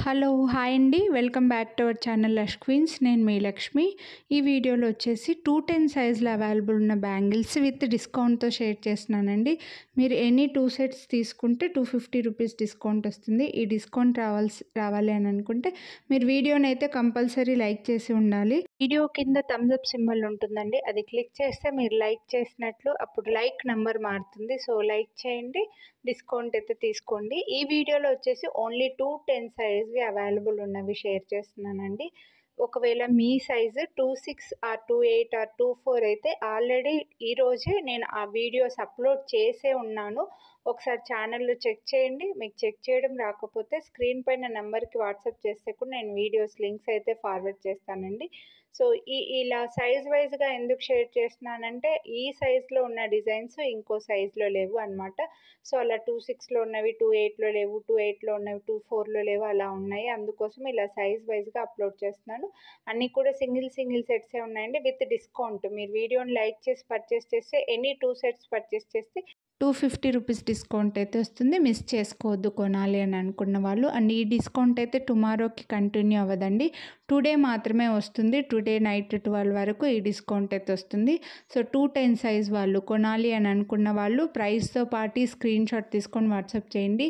Hello! Hi అండి. Welcome back to our channel Lush Queens. నేను మీ లక్ష్మి. ఈ వీడియోలో వచ్చేసి 210 సైజ్‌లో అవైలబుల్ ఉన్న బ్యాంగిల్స్ విత్ డిస్కౌంట్‌తో షేర్ చేస్తున్నానండి. మీరు ఎనీ 2 సెట్స్ తీసుకుంటే రూ. 250 డిస్కౌంట్ వస్తుంది. ఈ డిస్కౌంట్ రావాలి అని అనుకుంటే మీరు వీడియోనైతే కంపల్సరీ లైక్ చేసి ఉండాలి. వీడియో కింద థమ్స్ అప్ సింబల్ ఉంటుందండి. అది క్లిక్ చేస్తే మీరు లైక్ చేసినట్లు అప్పుడు లైక్ నంబర్ మారుతుంది. సో లైక్ చేయండి, డిస్కౌంట్ అయితే తీసుకోండి. ఈ వీడియోలో వచ్చేసి ఓన్లీ 210 సైజ్వి అవైలబుల్ ఉన్నవి షేర్ చేస్తున్నానండి. ఒకవేళ మీ సైజు 26 ఆర్ 28 ఆర్ 24 అయితే ఆల్రెడీ ఈరోజే నేను ఆ వీడియోస్ అప్లోడ్ చేసే ఉన్నాను. ఒకసారి ఛానల్లో చెక్ చేయండి. మీకు చెక్ చేయడం రాకపోతే స్క్రీన్ పైన నెంబర్కి వాట్సాప్ చేస్తే కూడా నేను వీడియోస్ లింక్స్ అయితే ఫార్వర్డ్ చేస్తానండి. సో ఇలా సైజ్ వైజ్గా ఎందుకు షేర్ చేస్తున్నానంటే ఈ సైజులో ఉన్న డిజైన్స్ ఇంకో సైజులో లేవు అనమాట. సో అలా 26లో ఉన్నవి 28లో లేవు, 28లో ఉన్నవి 24లో లేవు, అలా ఉన్నాయి. అందుకోసం ఇలా సైజ్ వైజ్గా అప్లోడ్ చేస్తున్నాను. అన్నీ కూడా సింగిల్ సెట్సే ఉన్నాయండి విత్ డిస్కౌంట్. మీరు వీడియోని లైక్ చేసి పర్చేస్ చేస్తే ఎనీ 2 సెట్స్ పర్చేస్ చేస్తే రూ. 250 డిస్కౌంట్ అయితే వస్తుంది. మిస్ చేసుకోవద్దు కొనాలి అని అనుకున్న వాళ్ళు. అండ్ ఈ డిస్కౌంట్ అయితే టుమారోకి కంటిన్యూ అవ్వదండి. టుడే మాత్రమే వస్తుంది. టుడే నైట్ 12 వరకు ఈ డిస్కౌంట్ అయితే వస్తుంది. సో 210 సైజ్ వాళ్ళు కొనాలి అని అనుకున్న వాళ్ళు ప్రైస్తో పాటు స్క్రీన్ షాట్ తీసుకొని వాట్సాప్ చేయండి.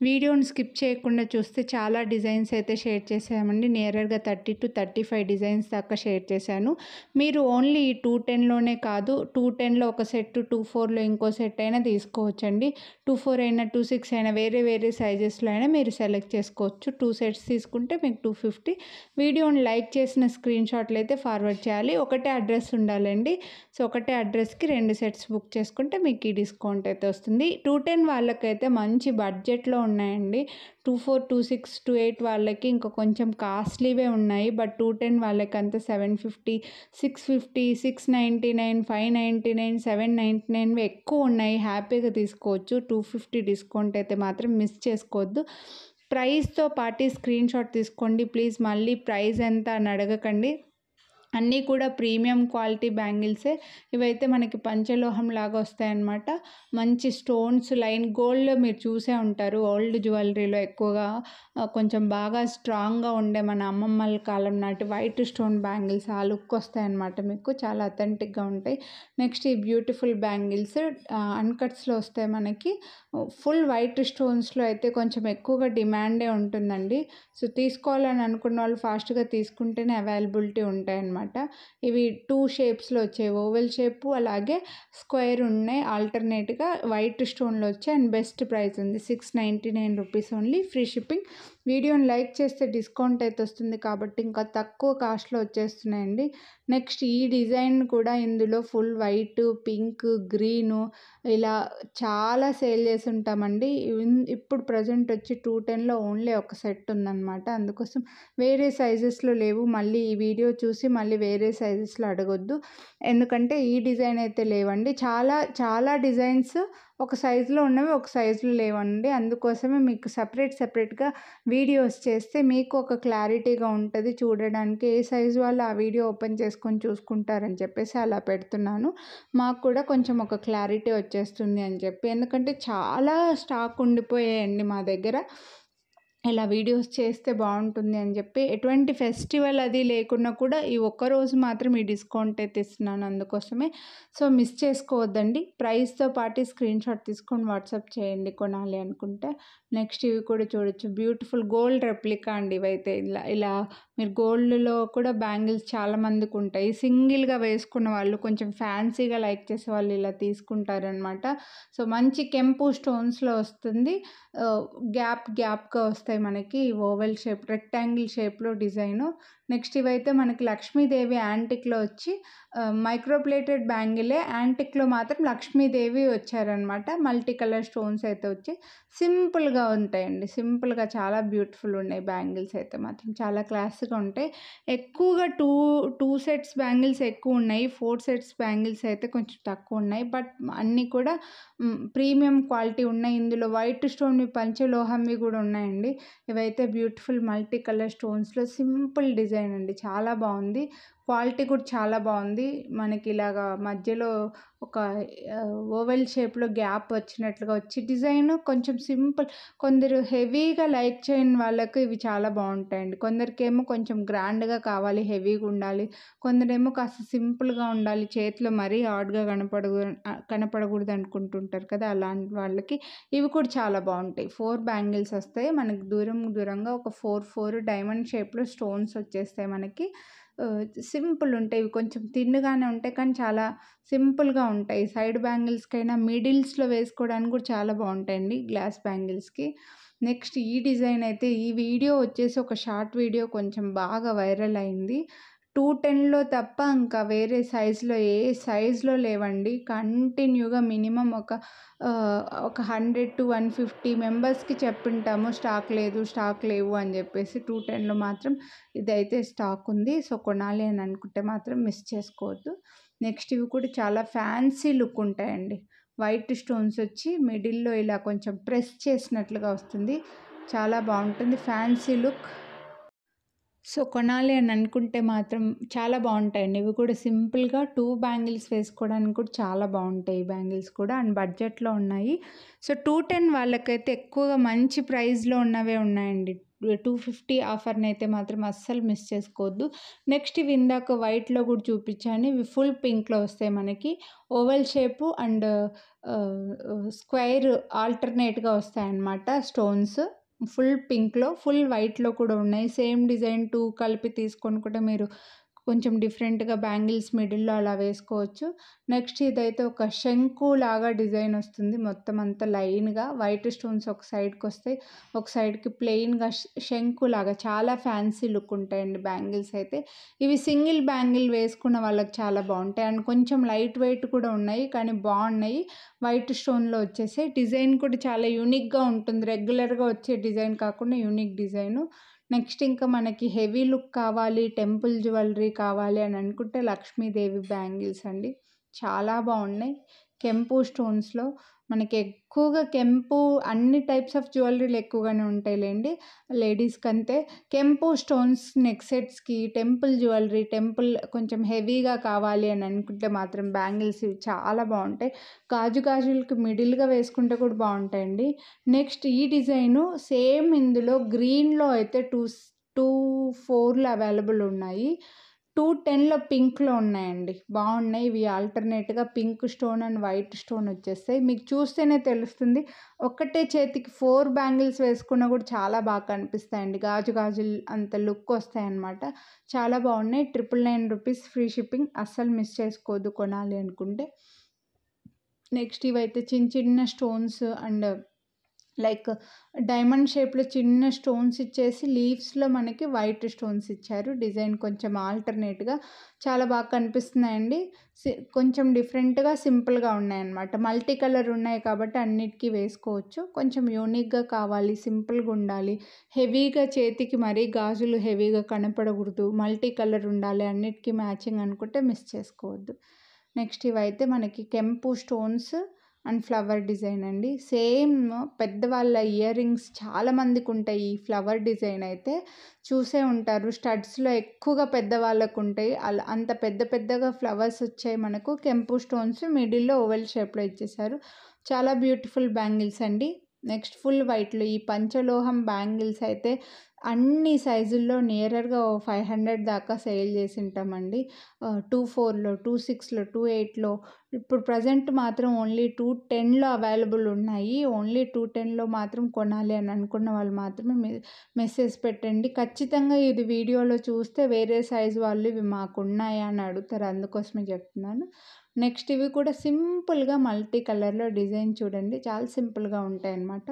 వీడియోని స్కిప్ చేయకుండా చూస్తే చాలా డిజైన్స్ అయితే షేర్ చేసామండి. నియర్గా 30 to 35 డిజైన్స్ దాకా షేర్ చేశాను. మీరు ఓన్లీ ఈ 210లోనే కాదు, 210లో ఒక సెట్, 24లో ఇంకో సెట్ అయినా తీసుకోవచ్చండి. 24 అయినా 26 అయినా వేరే సైజెస్లో అయినా మీరు సెలెక్ట్ చేసుకోవచ్చు. 2 సెట్స్ తీసుకుంటే మీకు 250. వీడియోని లైక్ చేసిన స్క్రీన్ షాట్లు అయితే ఫార్వర్డ్ చేయాలి. ఒకటే అడ్రస్ ఉండాలండి. సో ఒకటే అడ్రస్కి 2 సెట్స్ బుక్ చేసుకుంటే మీకు ఈ డిస్కౌంట్ అయితే వస్తుంది. 210 వాళ్ళకైతే మంచి బడ్జెట్లో ఉన్నాయండి. 24, 26, 28 వాళ్ళకి ఇంకా కొంచెం కాస్ట్లీవే ఉన్నాయి. బట్ 210 వాళ్ళకి అంతా 750, 650, 699, 599, 799 ఎక్కువ ఉన్నాయి. హ్యాపీగా తీసుకోవచ్చు. 250 డిస్కౌంట్ అయితే మాత్రం మిస్ చేసుకోవద్దు. ప్రైస్తో పాటు స్క్రీన్ షాట్ తీసుకోండి ప్లీజ్. మళ్ళీ ప్రైస్ ఎంత అని అడగకండి. అన్నీ కూడా ప్రీమియం క్వాలిటీ బ్యాంగిల్సే. ఇవైతే మనకి పంచలోహం లాగా వస్తాయన్నమాట. మంచి స్టోన్స్ లైన్ గోల్డ్లో మీరు చూసే ఉంటారు. ఓల్డ్ జ్యువెలరీలో ఎక్కువగా కొంచెం బాగా స్ట్రాంగ్గా ఉండే మన అమ్మమ్మల కాలం నాటి వైట్ స్టోన్ బ్యాంగిల్స్ ఆ లుక్ వస్తాయన్నమాట. మీకు చాలా అథెంటిక్గా ఉంటాయి. నెక్స్ట్ ఈ బ్యూటిఫుల్ బ్యాంగిల్స్ అన్కట్స్లో వస్తాయి మనకి. ఫుల్ వైట్ స్టోన్స్లో అయితే కొంచెం ఎక్కువగా డిమాండే ఉంటుందండి. సో తీసుకోవాలని అనుకున్న వాళ్ళు ఫాస్ట్గా తీసుకుంటేనే అవైలబిలిటీ ఉంటాయన్నమాట. ఇవి 2 షేప్స్లో వచ్చాయి. ఓవెల్ షేపు అలాగే స్క్వేర్ ఉన్నాయి. ఆల్టర్నేట్గా వైట్ స్టోన్లో వచ్చాయి. అండ్ బెస్ట్ ప్రైస్ ఉంది. 699 రూపీస్ ఓన్లీ. Free shipping. వీడియోని లైక్ చేస్తే డిస్కౌంట్ అయితే వస్తుంది కాబట్టి ఇంకా తక్కువ కాస్ట్లో వచ్చేస్తున్నాయండి. నెక్స్ట్ ఈ డిజైన్ కూడా ఇందులో ఫుల్ వైట్, పింక్, గ్రీను ఇలా చాలా సేల్ చేసి ఉంటామండి. ఇప్పుడు ప్రజెంట్ వచ్చి 210లో ఓన్లీ ఒక సెట్ ఉందన్నమాట. అందుకోసం వేరే సైజెస్లో లేవు. మళ్ళీ ఈ వీడియో చూసి మళ్ళీ వేరే సైజెస్లో అడగొద్దు. ఎందుకంటే ఈ డిజైన్ అయితే లేవండి. చాలా డిజైన్స్ ఒక సైజులో ఉన్నవి ఒక సైజులో లేవండి. అందుకోసమే మీకు సపరేట్గా వీడియోస్ చేస్తే మీకు ఒక క్లారిటీగా ఉంటుంది చూడడానికి. ఏ సైజు వాళ్ళు ఆ వీడియో ఓపెన్ చేసుకొని చూసుకుంటారని చెప్పేసి అలా పెడుతున్నాను. మాకు కూడా కొంచెం ఒక క్లారిటీ వచ్చేస్తుంది అని చెప్పి. ఎందుకంటే చాలా స్టాక్ ఉండిపోయాయండి మా దగ్గర. ఇలా వీడియోస్ చేస్తే బాగుంటుంది అని చెప్పి ఎటువంటి ఫెస్టివల్ అది లేకున్నా కూడా ఈ ఒక్కరోజు మాత్రం ఈ డిస్కౌంట్ అయితే ఇస్తున్నాను. అందుకోసమే. సో మిస్ చేసుకోవద్దండి. ప్రైస్తో పాటు స్క్రీన్ షాట్ తీసుకొని వాట్సాప్ చేయండి కొనాలి అనుకుంటే. నెక్స్ట్ ఇవి కూడా చూడొచ్చు. బ్యూటిఫుల్ గోల్డ్ రెప్లికా అండి. ఇవైతే ఇలా మీరు గోల్డ్లో కూడా బ్యాంగిల్స్ చాలామందికి ఉంటాయి. సింగిల్గా వేసుకున్న వాళ్ళు కొంచెం ఫ్యాన్సీగా లైక్ చేసే వాళ్ళు ఇలా తీసుకుంటారనమాట. సో మంచి కెంపు స్టోన్స్లో వస్తుంది. గ్యాప్గా వస్తాయి మనకి. ఓవెల్ షేప్, రెక్టాంగిల్ షేప్లో డిజైను. నెక్స్ట్ ఇవైతే మనకి లక్ష్మీదేవి యాంటిక్లో వచ్చి మైక్రోప్లేటెడ్ బ్యాంగిలే. యాంటిక్లో మాత్రం లక్ష్మీదేవి వచ్చారనమాట. మల్టీ కలర్ స్టోన్స్ అయితే వచ్చి సింపుల్గా ఉంటాయండి. సింపుల్గా చాలా బ్యూటిఫుల్ ఉన్నాయి బ్యాంగిల్స్ అయితే మాత్రం. చాలా క్లాస్గా ఉంటాయి. ఎక్కువగా టూ సెట్స్ బ్యాంగిల్స్ ఎక్కువ ఉన్నాయి. 4 సెట్స్ బ్యాంగిల్స్ అయితే కొంచెం తక్కువ ఉన్నాయి. బట్ అన్నీ కూడా ప్రీమియం క్వాలిటీ ఉన్నాయి. ఇందులో వైట్ స్టోన్వి పంచలోహంవి కూడా ఉన్నాయండి. ఇవైతే బ్యూటిఫుల్ మల్టీ కలర్ స్టోన్స్లో సింపుల్ డిజైన్ అండి. చాలా బాగుంది. క్వాలిటీ కూడా చాలా బాగుంది. మనకి ఇలాగా మధ్యలో ఒక ఓవెల్ షేప్‌లో గ్యాప్ వచ్చినట్లుగా వచ్చి డిజైన్ కొంచెం సింపుల్. కొందరు హెవీగా లైక్ చేయని వాళ్ళకి ఇవి చాలా బాగుంటాయండి. కొందరికేమో కొంచెం గ్రాండ్‌గా కావాలి, హెవీగా ఉండాలి. కొందరేమో కాస్త సింపుల్‌గా ఉండాలి, చేతిలో మరీ హార్డ్‌గా కనపడకూడదు అనుకుంటుంటారు కదా! అలాంటి వాళ్ళకి ఇవి కూడా చాలా బాగుంటాయి. 4 బ్యాంగిల్స్ వస్తాయి. మనకి దూరంగా ఒక 4 డైమండ్ షేప్‌లో స్టోన్స్ వచ్చేస్తాయి మనకి. సింపుల్ ఉంటాయి. ఇవి కొంచెం థిన్‌గానే ఉంటాయి, కానీ చాలా సింపుల్‌గా ఉంటాయి. సైడ్ బ్యాంగిల్స్‌కైనా మిడిల్స్‌లో వేసుకోవడానికి కూడా చాలా బాగుంటాయండి గ్లాస్ బ్యాంగిల్స్‌కి. నెక్స్ట్ ఈ డిజైన్ అయితే, ఈ వీడియో వచ్చేసి ఒక షార్ట్ వీడియో కొంచెం బాగా వైరల్ అయింది. 210లో తప్ప ఇంకా వేరే సైజులో ఏ సైజులో లేవండి. కంటిన్యూగా మినిమమ్ ఒక 100-150 మెంబర్స్‌కి చెప్పుంటాము స్టాక్ లేవు అని చెప్పేసి. 210లో మాత్రం ఇదైతే స్టాక్ ఉంది. సో, కొనాలి అని అనుకుంటే మాత్రం మిస్ చేసుకోవద్దు. నెక్స్ట్ ఇవి కూడా చాలా ఫ్యాన్సీ లుక్ ఉంటాయండి. వైట్ స్టోన్స్ వచ్చి మిడిల్‌లో ఇలా కొంచెం ప్రెస్ చేసినట్లుగా వస్తుంది. చాలా బాగుంటుంది, ఫ్యాన్సీ లుక్. సో, కొనాలి అని అనుకుంటే మాత్రం చాలా బాగుంటాయండి. ఇవి కూడా సింపుల్‌గా 2 బ్యాంగిల్స్ వేసుకోవడానికి కూడా చాలా బాగుంటాయి ఈ బ్యాంగిల్స్ కూడా. అండ్ బడ్జెట్‌లో ఉన్నాయి. సో, 210 వాళ్ళకైతే ఎక్కువగా మంచి ప్రైస్‌లో ఉన్నవే ఉన్నాయండి. 250 ఆఫర్‌నైతే మాత్రం అస్సలు మిస్ చేసుకోవద్దు. నెక్స్ట్ ఇవి ఇందాక వైట్‌లో కూడా చూపించాను. ఇవి ఫుల్ పింక్‌లో వస్తాయి మనకి. ఓవెల్ షేపు అండ్ స్క్వేర్ ఆల్టర్‌నేట్‌గా వస్తాయన్నమాట స్టోన్స్. ఫుల్ పింక్‌లో, ఫుల్ వైట్‌లో కూడా ఉన్నాయి. సేమ్ డిజైన్ 2 కలిపి తీసుకొని కూడా మీరు కొంచెం డిఫరెంట్‌గా బ్యాంగిల్స్ మిడిల్‌లో అలా వేసుకోవచ్చు. నెక్స్ట్ ఇదైతే ఒక శంకు లాగా డిజైన్ వస్తుంది. మొత్తం అంతా లైన్‌గా వైట్ స్టోన్స్ ఒక సైడ్‌కొస్తాయి. ఒక సైడ్‌కి ప్లెయిన్‌గా శంకులాగా చాలా ఫ్యాన్సీ లుక్ ఉంటాయండి బ్యాంగిల్స్ అయితే. ఇవి సింగిల్ బ్యాంగిల్ వేసుకున్న వాళ్ళకి చాలా బాగుంటాయి. అండ్ కొంచెం లైట్ వెయిట్ కూడా ఉన్నాయి, కానీ బాగున్నాయి. వైట్ స్టోన్‌లో వచ్చేసాయి. డిజైన్ కూడా చాలా యూనిక్‌గా ఉంటుంది. రెగ్యులర్‌గా వచ్చే డిజైన్ కాకుండా యూనిక్ డిజైను. నెక్స్ట్ ఇంకా మనకి హెవీ లుక్ కావాలి, టెంపుల్ జ్యువెలరీ కావాలి అని అనుకుంటే లక్ష్మీదేవి బ్యాంగిల్స్ అండి. చాలా బాగున్నాయి. కెంపు స్టోన్స్‌లో మనకి ఎక్కువగా కెంపు అన్ని టైప్స్ ఆఫ్ జ్యువెలరీలు ఎక్కువగానే ఉంటాయిలెండి లేడీస్‌కంతే. కెంపు స్టోన్స్ నెక్ సెట్స్‌కి, టెంపుల్ జ్యువెలరీ, కొంచెం హెవీగా కావాలి అని అనుకుంటే మాత్రం బ్యాంగిల్స్ ఇవి చాలా బాగుంటాయి. గాజులకి మిడిల్‌గా వేసుకుంటే కూడా బాగుంటాయండి. నెక్స్ట్ ఈ డిజైను సేమ్ ఇందులో గ్రీన్‌లో అయితే 4 అవైలబుల్ ఉన్నాయి. 210లో పింక్‌లో ఉన్నాయండి. బాగున్నాయి. ఇవి ఆల్టర్‌నేట్‌గా pink stone and white stone వచ్చేస్తాయి. మీకు చూస్తేనే తెలుస్తుంది. ఒక్కటే చేతికి 4 బ్యాంగిల్స్ వేసుకున్నా కూడా చాలా బాగా కనిపిస్తాయండి. గాజులు అంత లుక్ వస్తాయన్నమాట. చాలా బాగున్నాయి. 999 రూపీస్ ఫ్రీ షిప్పింగ్. అస్సలు మిస్ చేసుకోవద్దు కొనాలి అనుకుంటే. నెక్స్ట్ ఇవైతే చిన్న స్టోన్స్ అండ్ లైక్ డైమండ్ షేప్‌లో చిన్న స్టోన్స్ ఇచ్చేసి లీవ్స్‌లో మనకి వైట్ స్టోన్స్ ఇచ్చారు. డిజైన్ కొంచెం ఆల్టర్‌నేట్‌గా చాలా బాగా కనిపిస్తున్నాయండి. కొంచెం డిఫరెంట్‌గా, సింపుల్‌గా ఉన్నాయన్నమాట. మల్టీ కలర్ ఉన్నాయి కాబట్టి అన్నిటికి వేసుకోవచ్చు. కొంచెం యూనిక్‌గా కావాలి, సింపుల్‌గా ఉండాలి, హెవీగా చేతికి మరీ గాజులు హెవీగా కనపడకూడదు, మల్టీ కలర్ ఉండాలి, అన్నిటికీ మ్యాచింగ్ అనుకుంటే మిస్ చేసుకోవద్దు. నెక్స్ట్ ఇవైతే మనకి కెంపు స్టోన్స్ అండ్ ఫ్లవర్ డిజైన్ అండి. సేమ్ పెద్దవాళ్ళ ఇయర్ రింగ్స్ చాలామందికి ఉంటాయి. ఈ ఫ్లవర్ డిజైన్ అయితే చూసే ఉంటారు. స్టడ్స్‌లో ఎక్కువగా పెద్దవాళ్ళకు ఉంటాయి. అలా అంత పెద్దగా ఫ్లవర్స్ వచ్చాయి మనకు. కెంపు స్టోన్స్ మిడిల్‌లో ఓవెల్ షేప్‌లో ఇచ్చేసారు. చాలా బ్యూటిఫుల్ బ్యాంగిల్స్ అండి. నెక్స్ట్ ఫుల్ వైట్‌లో ఈ పంచలోహం బ్యాంగిల్స్ అయితే అన్ని సైజుల్లో నియరర్‌గా ఓ 500 దాకా సేల్ చేసి ఉంటామండి. 24లో, 26లో, 28లో. ఇప్పుడు ప్రెజెంట్ మాత్రం ఓన్లీ 210లో అవైలబుల్ ఉన్నాయి. ఓన్లీ 210లో మాత్రం కొనాలి అని అనుకున్న వాళ్ళు మాత్రమే మెసేజ్ పెట్టండి. ఖచ్చితంగా ఇది వీడియోలో చూస్తే వేరే సైజు వాళ్ళు ఇవి మాకున్నాయా అని అడుగుతారు. అందుకోసమే చెప్తున్నాను. నెక్స్ట్ ఇవి కూడా సింపుల్‌గా మల్టీ కలర్‌లో డిజైన్ చూడండి. చాలా సింపుల్‌గా ఉంటాయన్నమాట.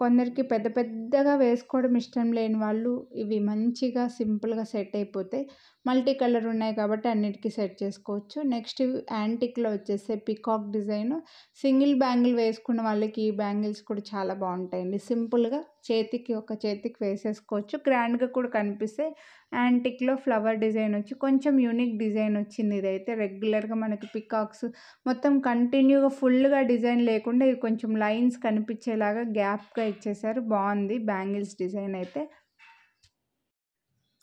కొందరికి పెద్దగా వేసుకోవడం ఇష్టం లేని వాళ్ళు ఇవి మంచిగా సింపుల్‌గా సెట్ అయిపోతాయి. మల్టీ కలర్ ఉన్నాయి కాబట్టి అన్నిటికి సెట్ చేసుకోవచ్చు. నెక్స్ట్ ఇవి యాంటిక్‌లో వచ్చేసాయి. Peacock design. సింగిల్ బ్యాంగిల్ వేసుకున్న వాళ్ళకి ఈ బ్యాంగిల్స్ కూడా చాలా బాగుంటాయండి. సింపుల్‌గా ఒక చేతికి వేసేసుకోవచ్చు. గ్రాండ్‌గా కూడా కనిపిస్తాయి. యాంటిక్‌లో ఫ్లవర్ డిజైన్ వచ్చి కొంచెం యూనిక్ డిజైన్ వచ్చింది. ఇదైతే రెగ్యులర్‌గా మనకి పికాక్స్ మొత్తం కంటిన్యూగా ఫుల్‌గా డిజైన్ లేకుండా ఇది కొంచెం లైన్స్ కనిపించేలాగా గ్యాప్‌గా ఇచ్చేసారు. బాగుంది బ్యాంగిల్స్ డిజైన్ అయితే.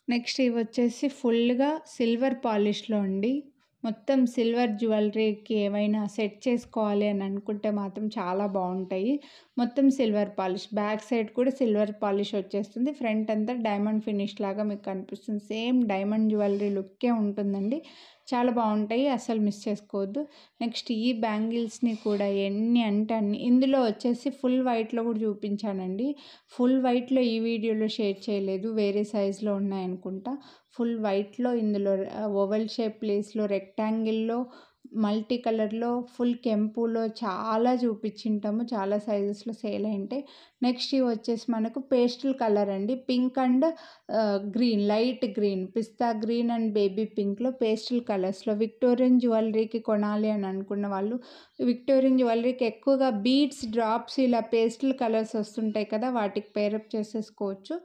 నెక్స్ట్ ఇవి వచ్చేసి ఫుల్గా సిల్వర్ పాలిష్లో అండి. మొత్తం సిల్వర్ జ్యువెలరీకి ఏమైనా సెట్ చేసుకోవాలి అని అనుకుంటే మాత్రం చాలా బాగుంటాయి. మొత్తం సిల్వర్ పాలిష్, బ్యాక్ సైడ్ కూడా సిల్వర్ పాలిష్ వచ్చేస్తుంది. ఫ్రంట్ అంతా డైమండ్ ఫినిష్ లాగా మీకు కనిపిస్తుంది. సేమ్ డైమండ్ జ్యువెలరీ లుక్కే ఉంటుందండి. చాలా బాగుంటాయి, అసలు మిస్ చేసుకోవద్దు. నెక్స్ట్ ఈ బ్యాంగిల్స్ని కూడా ఎన్ని అంటే అన్ని, ఇందులో వచ్చేసి ఫుల్ వైట్లో కూడా చూపించానండి. ఫుల్ వైట్లో ఈ వీడియోలో షేర్ చేయలేదు, వేరే సైజులో ఉన్నాయనుకుంటా. ఫుల్ వైట్లో ఇందులో ఓవెల్ షేప్ ప్లేస్లో, రెక్టాంగిల్లో, మల్టీ కలర్లో, ఫుల్ కెంపులో చాలా చూపించింటాము. చాలా సైజెస్లో సేల్ అయింటాయి. నెక్స్ట్ ఇవి వచ్చేసి మనకు పేస్టల్ కలర్ అండి. Pink and green, light green, పిస్తా గ్రీన్ అండ్ బేబీ పింక్లో పేస్టల్ కలర్స్లో విక్టోరియన్ జ్యువెలరీకి కొనాలి అని అనుకున్న వాళ్ళు, విక్టోరియన్ జ్యువెలరీకి ఎక్కువగా బీడ్స్, డ్రాప్స్ ఇలా పేస్టల్ కలర్స్ వస్తుంటాయి కదా, వాటికి పేరప్ చేసేసుకోవచ్చు.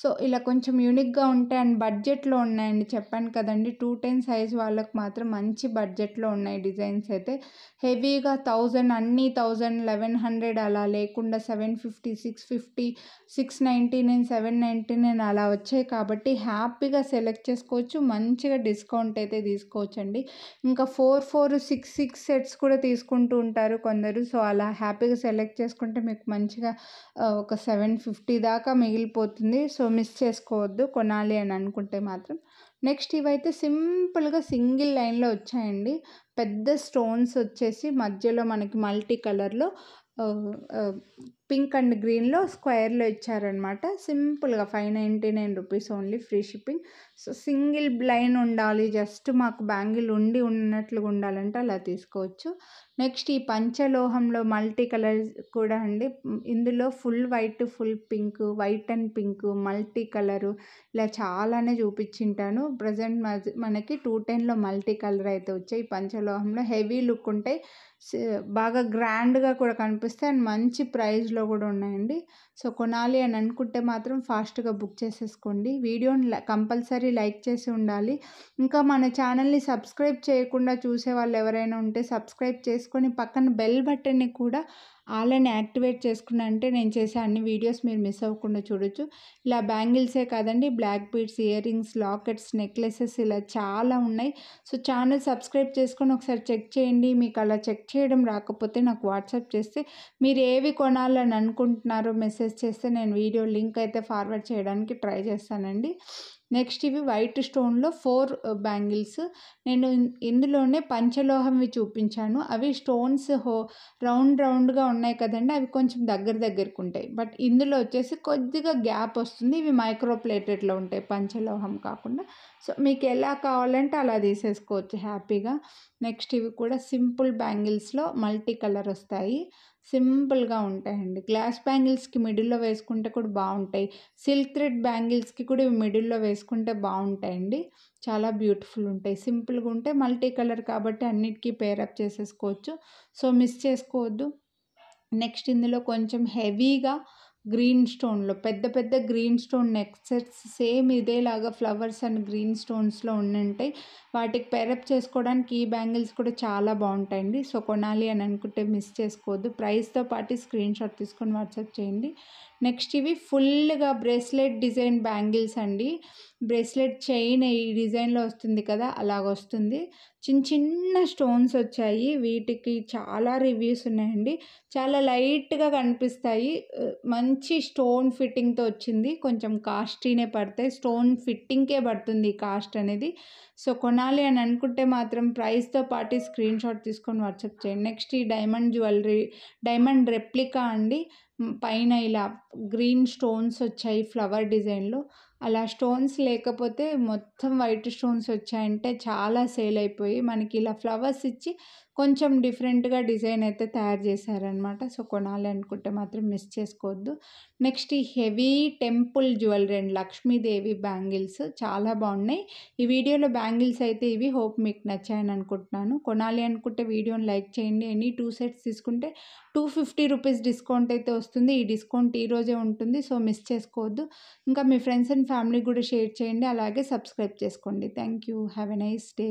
సో ఇలా కొంచెం యూనిక్గా ఉంటాయి అండ్ బడ్జెట్లో ఉన్నాయండి. చెప్పాను కదండి, 210 సైజ్ వాళ్ళకి మాత్రం మంచి బడ్జెట్లో ఉన్నాయి డిజైన్స్ అయితే. హెవీగా 1000 అన్నీ 1000, 1100 అలా లేకుండా 750, 650, 699, 799 అలా వచ్చాయి కాబట్టి హ్యాపీగా సెలెక్ట్ చేసుకోవచ్చు. మంచిగా డిస్కౌంట్ అయితే తీసుకోవచ్చండి. ఇంకా 4, 6 సెట్స్ కూడా తీసుకుంటూ ఉంటారు కొందరు. సో అలా హ్యాపీగా సెలెక్ట్ చేసుకుంటే మీకు మంచిగా ఒక 750 దాకా మిగిలిపోతుంది. సో మిస్ చేసుకోవద్దు కొనాలి అని అనుకుంటే మాత్రం. నెక్స్ట్ ఇవైతే సింపుల్గా సింగిల్ లైన్లో వచ్చాయండి. పెద్ద స్టోన్స్ వచ్చేసి మధ్యలో మనకి మల్టీ కలర్లో పింక్ అండ్ గ్రీన్లో స్క్వేర్లో ఇచ్చారనమాట. సింపుల్గా 599 rupees only, free shipping. So single line ఉండాలి, జస్ట్ మాకు బ్యాంగిల్ ఉన్నట్లుగా ఉండాలంటే అలా తీసుకోవచ్చు. నెక్స్ట్ ఈ పంచలోహంలో మల్టీ కలర్ కూడా అండి. ఇందులో full white, full pink, white and pink, multi colour ఇలా చాలానే చూపించింటాను. ప్రజెంట్ మనకి 210లో మల్టీ కలర్ అయితే వచ్చాయి. పంచలోహంలో హెవీ లుక్ ఉంటాయి, బాగా గ్రాండ్గా కూడా కనిపిస్తాయి అండ్ మంచి ప్రైస్లో కూడా ఉన్నాయండి. సో కొనాలి అని అనుకుంటే మాత్రం ఫాస్ట్గా బుక్ చేసేసుకోండి. వీడియోని కంపల్సరీ లైక్ చేసి ఉండాలి. ఇంకా మన ఛానల్ని సబ్స్క్రైబ్ చేయకుండా చూసే వాళ్ళు ఎవరైనా ఉంటే సబ్స్క్రైబ్ చేసుకొని పక్కన బెల్ బటన్ని కూడా ఆలని యాక్టివేట్ చేసుకున్నారంటే నేను చేసే అన్ని వీడియోస్ మీరు మిస్ అవ్వకుండా చూడొచ్చు. ఇలా బ్యాంగిల్సే కాదండి, black beads, earrings, lockets, necklaces ఇలా చాలా ఉన్నాయి. సో ఛానల్ సబ్స్క్రైబ్ చేసుకొని ఒకసారి చెక్ చేయండి. మీకు అలా చెక్ చేయడం రాకపోతే నాకు వాట్సాప్ చేస్తే, మీరు ఏవి కొనాలని అనుకుంటున్నారో మెసేజ్ చేస్తే నేను వీడియో లింక్ అయితే ఫార్వర్డ్ చేయడానికి ట్రై చేస్తానండి. నెక్స్ట్ ఇవి వైట్ స్టోన్లో 4 బ్యాంగిల్స్. నేను ఇందులోనే పంచలోహంవి చూపించాను. అవి స్టోన్స్ రౌండ్గా ఉన్నాయి కదండి, అవి కొంచెం దగ్గరకు ఉంటాయి. బట్ ఇందులో వచ్చేసి కొద్దిగా గ్యాప్ వస్తుంది. ఇవి మైక్రో ప్లేటెడ్లో ఉంటాయి, పంచలోహం కాకుండా. సో మీకు ఎలా కావాలంటే అలా తీసేసుకోవచ్చు హ్యాపీగా. నెక్స్ట్ ఇవి కూడా సింపుల్ బ్యాంగిల్స్లో మల్టీ కలర్ వస్తాయి. సింపుల్గా ఉంటాయండి. గ్లాస్ బ్యాంగిల్స్కి మిడిల్లో వేసుకుంటే కూడా బాగుంటాయి. సిల్క్ థ్రెడ్ బ్యాంగిల్స్కి కూడా ఇవి మిడిల్లో వేసుకుంటే బాగుంటాయండి. చాలా బ్యూటిఫుల్ ఉంటాయి. సింపుల్గా ఉంటే మల్టీ కలర్ కాబట్టి అన్నిటికీ పేరప్ చేసేసుకోవచ్చు. సో మిస్ చేసుకోవద్దు. నెక్స్ట్ ఇందులో కొంచెం హెవీగా గ్రీన్ స్టోన్లో పెద్ద green stone neck sets same ఇదేలాగా ఫ్లవర్స్ అండ్ గ్రీన్ స్టోన్స్లో ఉంటాయి. వాటికి పేరప్ చేసుకోవడానికి ఈ బ్యాంగిల్స్ కూడా చాలా బాగుంటాయండి. సో కొనాలి అని అనుకుంటే మిస్ చేసుకోవద్దు. ప్రైస్తో పాటు స్క్రీన్ షాట్ తీసుకొని వాట్సాప్ చేయండి. నెక్స్ట్ ఇవి ఫుల్గా బ్రేస్లెట్ డిజైన్ బ్యాంగిల్స్ అండి. బ్రేస్లెట్ చైన్ ఈ డిజైన్లో వస్తుంది కదా, అలాగ వస్తుంది. చిన్న స్టోన్స్ వచ్చాయి. వీటికి చాలా రివ్యూస్ ఉన్నాయండి. చాలా లైట్గా కనిపిస్తాయి. మంచి స్టోన్ ఫిట్టింగ్తో వచ్చింది. కొంచెం కాస్ట్లీనే పడతాయి. స్టోన్ ఫిట్టింగ్కే పడుతుంది కాస్ట్ అనేది. సో కొనాలి అని అనుకుంటే మాత్రం ప్రైస్తో పాటు స్క్రీన్ షాట్ తీసుకొని వాట్సాప్ చేయండి. నెక్స్ట్ ఈ డైమండ్ జ్యువెలరీ, డైమండ్ రెప్లికా అండి. పైన ఇలా గ్రీన్ స్టోన్స్ వచ్చాయి ఫ్లవర్ డిజైన్లో. అలా స్టోన్స్ లేకపోతే మొత్తం వైట్ స్టోన్స్ వచ్చాయంటే చాలా సేల్ అయిపోయి, మనకి ఇలా ఫ్లవర్స్ ఇచ్చి కొంచెం డిఫరెంట్గా డిజైన్ అయితే తయారు చేశారనమాట. సో కొనాలి అనుకుంటే మాత్రం మిస్ చేసుకోవద్దు. నెక్స్ట్ ఈ heavy temple jewellery and Lakshmidevi bangles చాలా బాగున్నాయి. ఈ వీడియోలో బ్యాంగిల్స్ అయితే ఇవి. హోప్ మీకు నచ్చాయని అనుకుంటున్నాను. కొనాలి అనుకుంటే వీడియోని లైక్ చేయండి. ఎనీ 2 సెట్స్ తీసుకుంటే 250 రూపీస్ డిస్కౌంట్ అయితే వస్తుంది. ఈ డిస్కౌంట్ ఈరోజే ఉంటుంది. సో మిస్ చేసుకోవద్దు. ఇంకా మీ ఫ్రెండ్స్ అండ్ ఫ్యామిలీ కూడా షేర్ చేయండి. అలాగే సబ్స్క్రైబ్ చేసుకోండి. Thank you. Have a nice day.